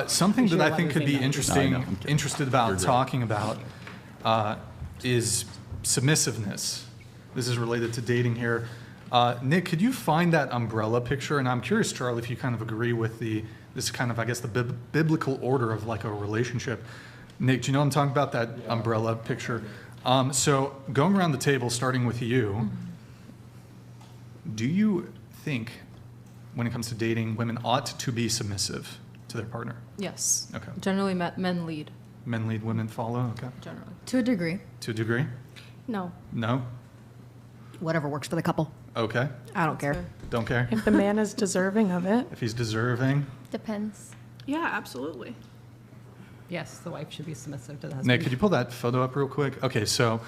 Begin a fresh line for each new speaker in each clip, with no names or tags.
Something that I think could be interested about talking about is submissiveness. This is related to dating here. Nick, could you find that umbrella picture? And I'm curious, Charlie, if you kind of agree with this kind of, I guess, the biblical order of like a relationship. Nick, do you know what I'm talking about, that umbrella picture? So going around the table, starting with you, do you think when it comes to dating, women ought to be submissive to their partner?
Yes.
Okay.
Generally, men lead.
Men lead, women follow? Okay.
Generally.
To a degree.
To a degree?
No.
No?
Whatever works for the couple.
Okay.
I don't care.
Fair.
Don't care?
If the man is deserving of it.
If he's deserving?
Depends.
Yeah, absolutely.
Yes, the wife should be submissive to the husband.
Nick, could you pull that photo up real quick? Okay, so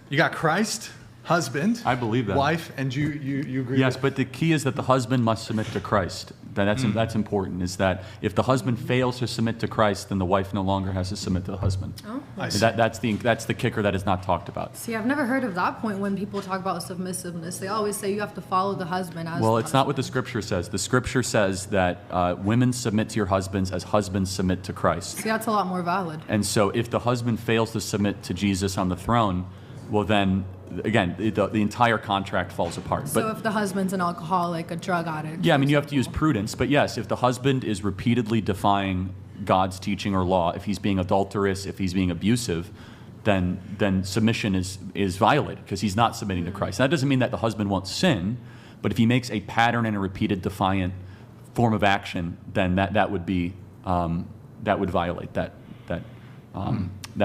you got Christ, husband,
I believe that.
wife, and you agree
Yes,
with?
but the key is that the husband must submit to Christ. That's important, is that if the husband fails to submit to Christ, then the wife no longer has to submit to the husband.
Oh.
I see.
That's the kicker that is not talked about.
See, I've never heard of that point when people talk about submissiveness. They always say you have to follow the husband as
Well,
the
it's not what the
husband.
Scripture says. The Scripture says that women submit to your husbands as husbands submit to Christ.
See, that's a lot more valid.
And so if the husband fails to submit to Jesus on the throne, well then, again, the entire contract falls apart.
So if the husband's an alcoholic, a drug addict.
Yeah, I mean, you have to use prudence, but yes, if the husband is repeatedly defying God's teaching or law, if he's being adulterous, if he's being abusive, then submission is violated because he's not submitting to Christ. That doesn't mean that the husband won't sin, but if he makes a pattern and a repeated defiant form of action, then that would be that would violate that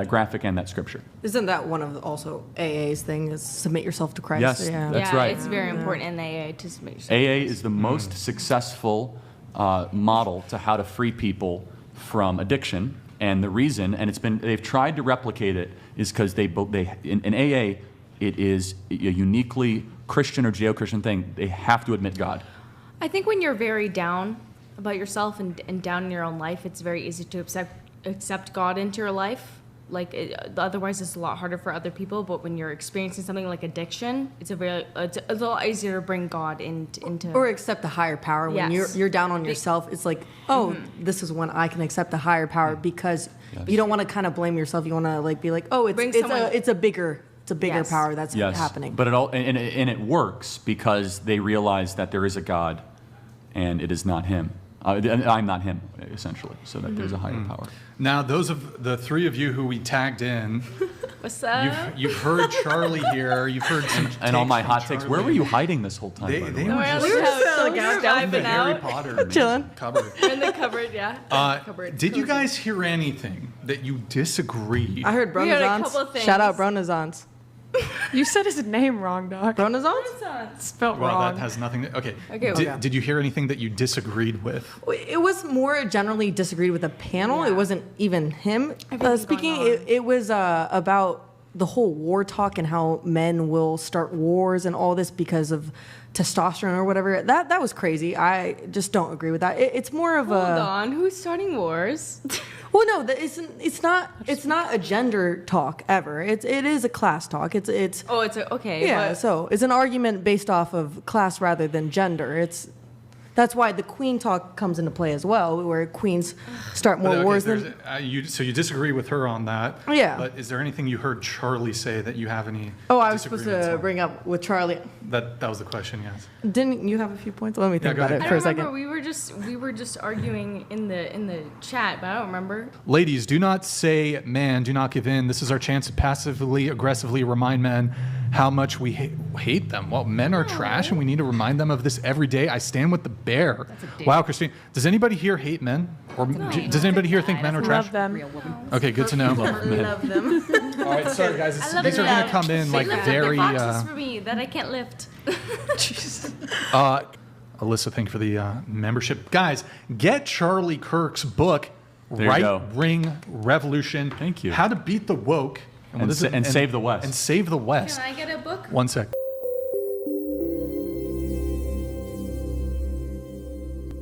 graphic and that scripture.
Isn't that one of also AA's thing, is submit yourself to Christ?
Yes,
Yeah.
that's
yeah,
right.
It's very important in AA to submit yourself.
AA is the most successful model to how to free people from addiction, and the reason, and they've tried to replicate it, is because in AA, it is a uniquely Christian or Judeo-Christian thing. They have to admit God.
I think when you're very down about yourself and down in your own life, it's very easy to accept God into your life. Otherwise, it's a lot harder for other people. But when you're experiencing something like addiction, it's a lot easier to bring God into.
Or accept a higher power. When
Yes.
you're down on yourself, it's like, oh, this is when I can accept a higher power, because you don't want to kind of blame yourself. You want to be like, oh, it's a bigger
Yes.
power that's
Yes,
happening.
but it works because they realize that there is a God, and it is not Him. I'm not Him, essentially, so that there's a higher power.
Now, those of the three of you who we tagged in,
What's up?
you've heard Charlie here. You've heard some
And all
takes
my
from
hot takes. Where
Charlie.
were you hiding this whole time?
They
by the way?
were just
we were
in the
vibing
Harry
out.
Potter
Chilling.
cupboard.
In the cupboard, yeah. Cupboard.
Did you guys hear anything that you disagreed?
I heard
We heard a couple
Bronazons.
things.
Shout out Bronazons.
You said his name wrong, Doc.
Bronazons?
Spelled
Well,
wrong.
that has nothing to... Okay.
Okay,
Did you hear anything that you disagreed with?
It was more generally disagreed with the panel.
Yeah.
It wasn't even him
Everything
speaking.
going on.
It was about the whole war talk and how men will start wars and all this because of testosterone or whatever. That was crazy. I just don't agree with that. It's more of
Hold
a...
on, who's starting wars?
Well, no, it's not a gender talk ever. It is a class talk. It's
Okay.
yeah.
but-
So it's an argument based off of class rather than gender. That's why the queen talk comes into play as well, where queens start more
Okay,
wars
there's-
than.
so you disagree with her on that.
Yeah.
But is there anything you heard Charlie say that you have any
Oh, I was supposed
disagreements
to
on?
bring up with Charlie.
That was the question, yes.
Didn't you have a few points? Let me think
go
about
ahead.
it
I
for a
don't remember.
second.
We were just arguing in the chat, but I don't remember.
Ladies, do not say, man, do not give in. This is our chance to passively, aggressively remind men how much we hate them. Well, men are trash, and we need to remind them of this every day. I stand with the bear. Wow, Christine. Does anybody here hate men? Or does anybody here think men are trash?
Love them.
Okay, good to know.
Love them.
All right, sorry, guys. These are going to come in like
Lift
very...
the boxes for me that I can't lift.
Alyssa, thank you for the membership. Guys, get Charlie Kirk's book,
There you
Right
go.
Ring Revolution.
Thank you.
How to Beat the Woke.
And save the West.
And save the West.
Can I get a book?
One sec.